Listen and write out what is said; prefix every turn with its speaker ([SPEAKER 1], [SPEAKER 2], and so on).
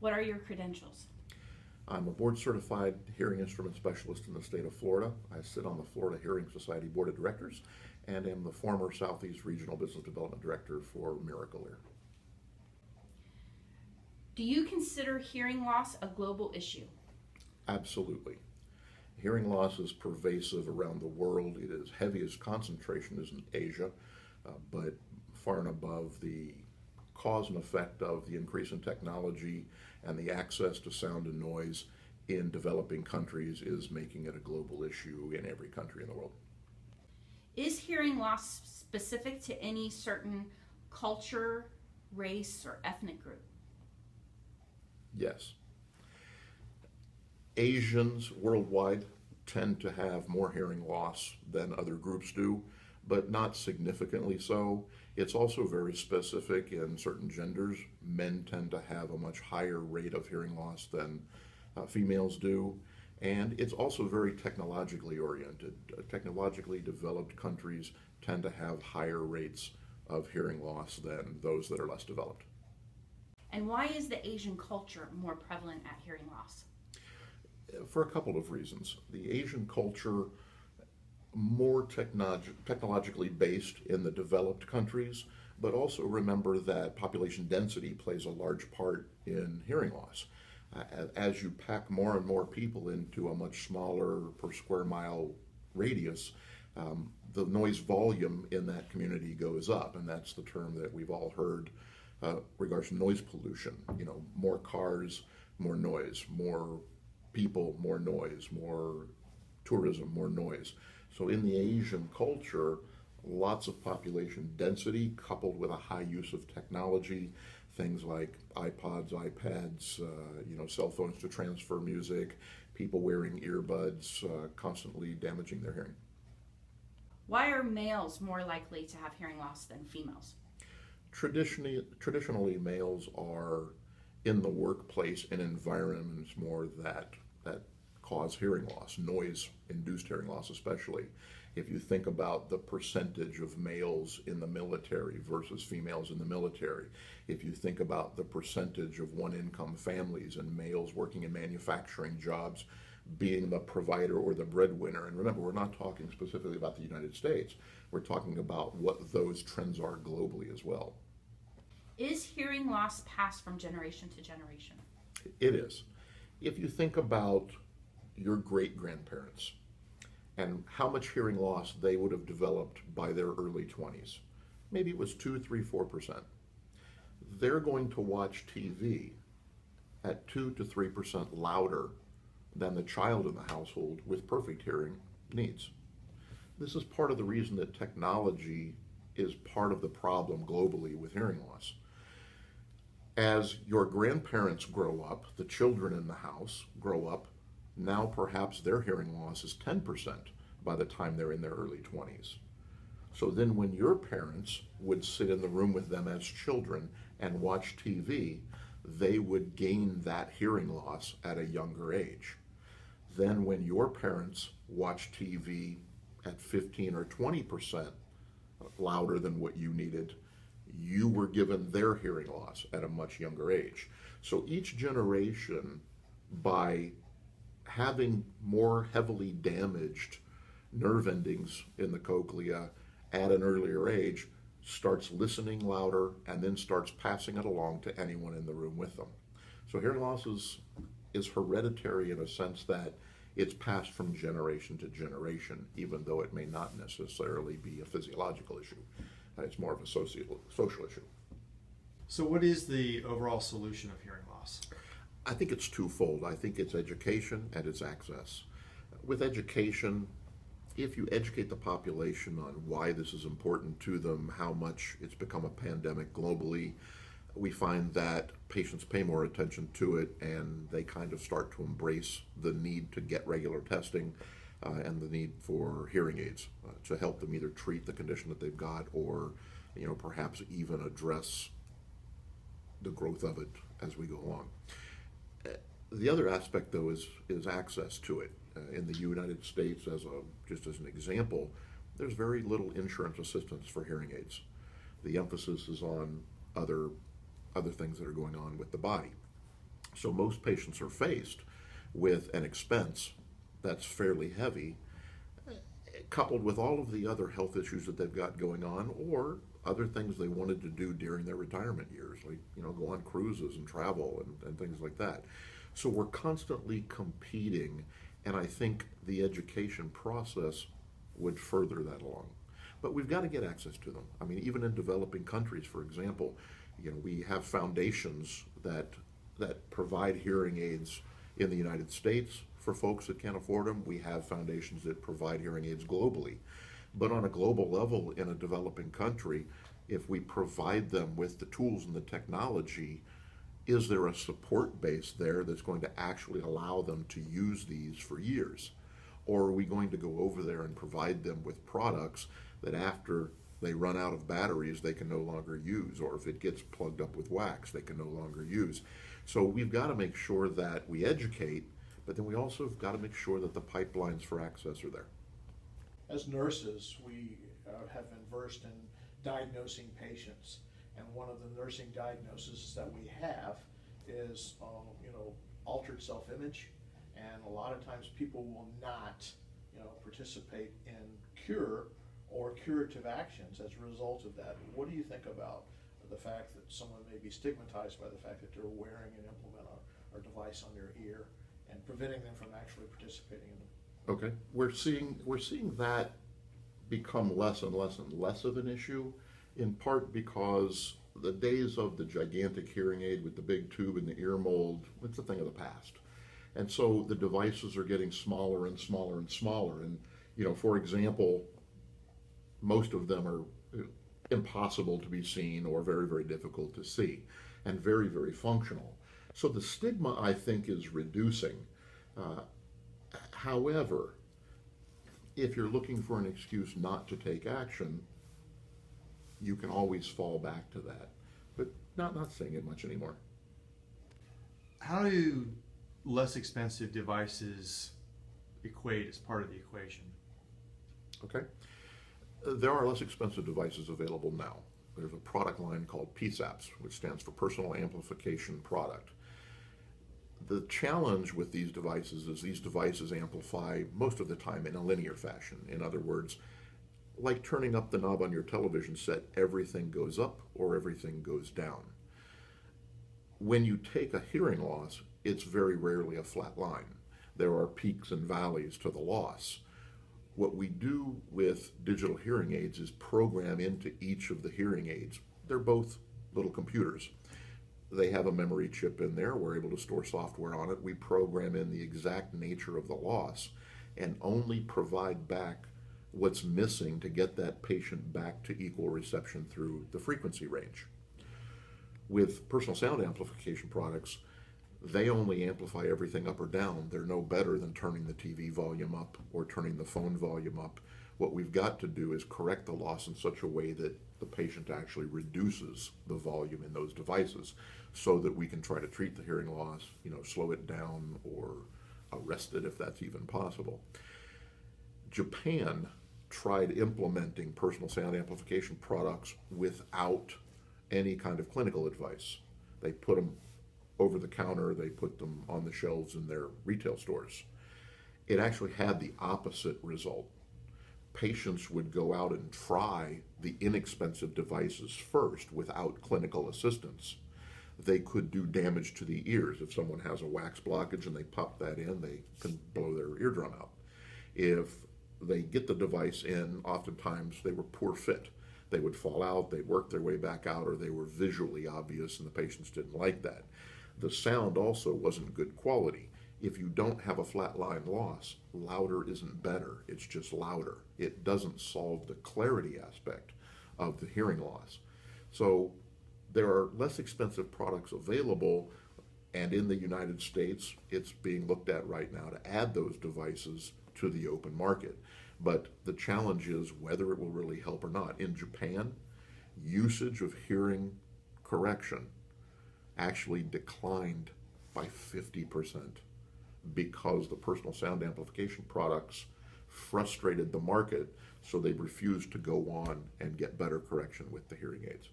[SPEAKER 1] What are your credentials?
[SPEAKER 2] I'm a board-certified hearing instrument specialist in the state of Florida. I sit on the Florida Hearing Society Board of Directors and am the former Southeast Regional Business Development Director for Miracle Ear.
[SPEAKER 1] Do you consider hearing loss a global issue?
[SPEAKER 2] Absolutely. Hearing loss is pervasive around the world. It is heaviest concentration is in Asia, but far and above the cause and effect of the increase in technology and the access to sound and noise in developing countries is making it a global issue in every country in the world.
[SPEAKER 1] Is hearing loss specific to any certain culture, race, or ethnic group?
[SPEAKER 2] Yes. Asians worldwide tend to have more hearing loss than other groups do, but not significantly so. It's also very specific in certain genders. Men tend to have a much higher rate of hearing loss than females do. And it's also very technologically oriented. Technologically developed countries tend to have higher rates of hearing loss than those that are less developed.
[SPEAKER 1] And why is the Asian culture more prevalent at hearing loss?
[SPEAKER 2] For a couple of reasons. The Asian culture, more technologically based in the developed countries, but also remember that population density plays a large part in hearing loss. As you pack more and more people into a much smaller per square mile radius, the noise volume in that community goes up, and that's the term that we've all heard regards to noise pollution. You know, more cars, more noise, more people, more noise, more tourism, more noise. So in the Asian culture, lots of population density coupled with a high use of technology, things like iPods, iPads, cell phones to transfer music, people wearing earbuds, constantly damaging their hearing.
[SPEAKER 1] Why are males more likely to have hearing loss than females?
[SPEAKER 2] Traditionally, males are in the workplace in environments more that cause hearing loss, noise-induced hearing loss especially. If you think about the percentage of males in the military versus females in the military, if you think about the percentage of one-income families and males working in manufacturing jobs being the provider or the breadwinner, and remember, we're not talking specifically about the United States, we're talking about what those trends are globally as well.
[SPEAKER 1] Is hearing loss passed from generation to generation?
[SPEAKER 2] It is. If you think about your great-grandparents and how much hearing loss they would have developed by their early 20s, maybe it was 2, 3, 4%. They're going to watch TV at 2 to 3% louder than the child in the household with perfect hearing needs. This is part of the reason that technology is part of the problem globally with hearing loss. As your grandparents grow up, the children in the house grow up, now perhaps their hearing loss is 10% by the time they're in their early 20s. So then when your parents would sit in the room with them as children and watch TV, they would gain that hearing loss at a younger age. Then when your parents watch TV at 15 or 20% louder than what you needed, you were given their hearing loss at a much younger age. So each generation, by having more heavily damaged nerve endings in the cochlea at an earlier age, starts listening louder and then starts passing it along to anyone in the room with them. So hearing loss is hereditary in a sense that it's passed from generation to generation, even though it may not necessarily be a physiological issue. It's more of a social issue.
[SPEAKER 3] So what is the overall solution of hearing loss?
[SPEAKER 2] I think it's twofold. I think it's education and it's access. With education, if you educate the population on why this is important to them, how much it's become a pandemic globally, we find that patients pay more attention to it and they kind of start to embrace the need to get regular testing and the need for hearing aids to help them either treat the condition that they've got or perhaps even address the growth of it as we go along. The other aspect, though, is access to it. In the United States, just as an example, there's very little insurance assistance for hearing aids. The emphasis is on other things that are going on with the body. So most patients are faced with an expense that's fairly heavy, coupled with all of the other health issues that they've got going on, or other things they wanted to do during their retirement years, like go on cruises and travel and things like that. So we're constantly competing, and I think the education process would further that along. But we've got to get access to them. I mean, even in developing countries, for example, we have foundations that provide hearing aids in the United States for folks that can't afford them. We have foundations that provide hearing aids globally. But on a global level, in a developing country, if we provide them with the tools and the technology, is there a support base there that's going to actually allow them to use these for years? Or are we going to go over there and provide them with products that after they run out of batteries, they can no longer use, or if it gets plugged up with wax, they can no longer use? So we've got to make sure that we educate, but then we also have got to make sure that the pipelines for access are there.
[SPEAKER 4] As nurses, we have been versed in diagnosing patients, and one of the nursing diagnoses that we have is, altered self-image, and a lot of times people will not, participate in cure or curative actions as a result of that. What do you think about the fact that someone may be stigmatized by the fact that they're wearing an implement or device on their ear and preventing them from actually participating in them?
[SPEAKER 2] Okay, we're seeing that become less and less and less of an issue, in part because the days of the gigantic hearing aid with the big tube and the ear mold, it's a thing of the past. And so the devices are getting smaller and smaller and smaller. And, for example, most of them are impossible to be seen or very, very difficult to see and very, very functional. So the stigma, I think, is reducing. However, if you're looking for an excuse not to take action, you can always fall back to that. But not seeing it much anymore.
[SPEAKER 3] How do less expensive devices equate as part of the equation?
[SPEAKER 2] Okay. There are less expensive devices available now. There's a product line called PSAPs, which stands for Personal Amplification Product. The challenge with these devices is these devices amplify most of the time in a linear fashion. In other words, like turning up the knob on your television set, everything goes up or everything goes down. When you take a hearing loss, it's very rarely a flat line. There are peaks and valleys to the loss. What we do with digital hearing aids is program into each of the hearing aids. They're both little computers. They have a memory chip in there. We're able to store software on it. We program in the exact nature of the loss and only provide back what's missing to get that patient back to equal reception through the frequency range. With personal sound amplification products, they only amplify everything up or down. They're no better than turning the TV volume up or turning the phone volume up. What we've got to do is correct the loss in such a way that the patient actually reduces the volume in those devices so that we can try to treat the hearing loss, slow it down or arrest it if that's even possible. Japan tried implementing personal sound amplification products without any kind of clinical advice. They put them over the counter, they put them on the shelves in their retail stores. It actually had the opposite result. Patients would go out and try the inexpensive devices first without clinical assistance. They could do damage to the ears. If someone has a wax blockage and they pop that in, they can blow their eardrum out. If they get the device in, oftentimes they were poor fit. They would fall out, they'd work their way back out, or they were visually obvious and the patients didn't like that. The sound also wasn't good quality. If you don't have a flat line loss, louder isn't better, it's just louder. It doesn't solve the clarity aspect of the hearing loss. So there are less expensive products available, and in the United States, it's being looked at right now to add those devices to the open market. But the challenge is whether it will really help or not. In Japan, usage of hearing correction actually declined by 50% because the personal sound amplification products frustrated the market, so they refused to go on and get better correction with the hearing aids.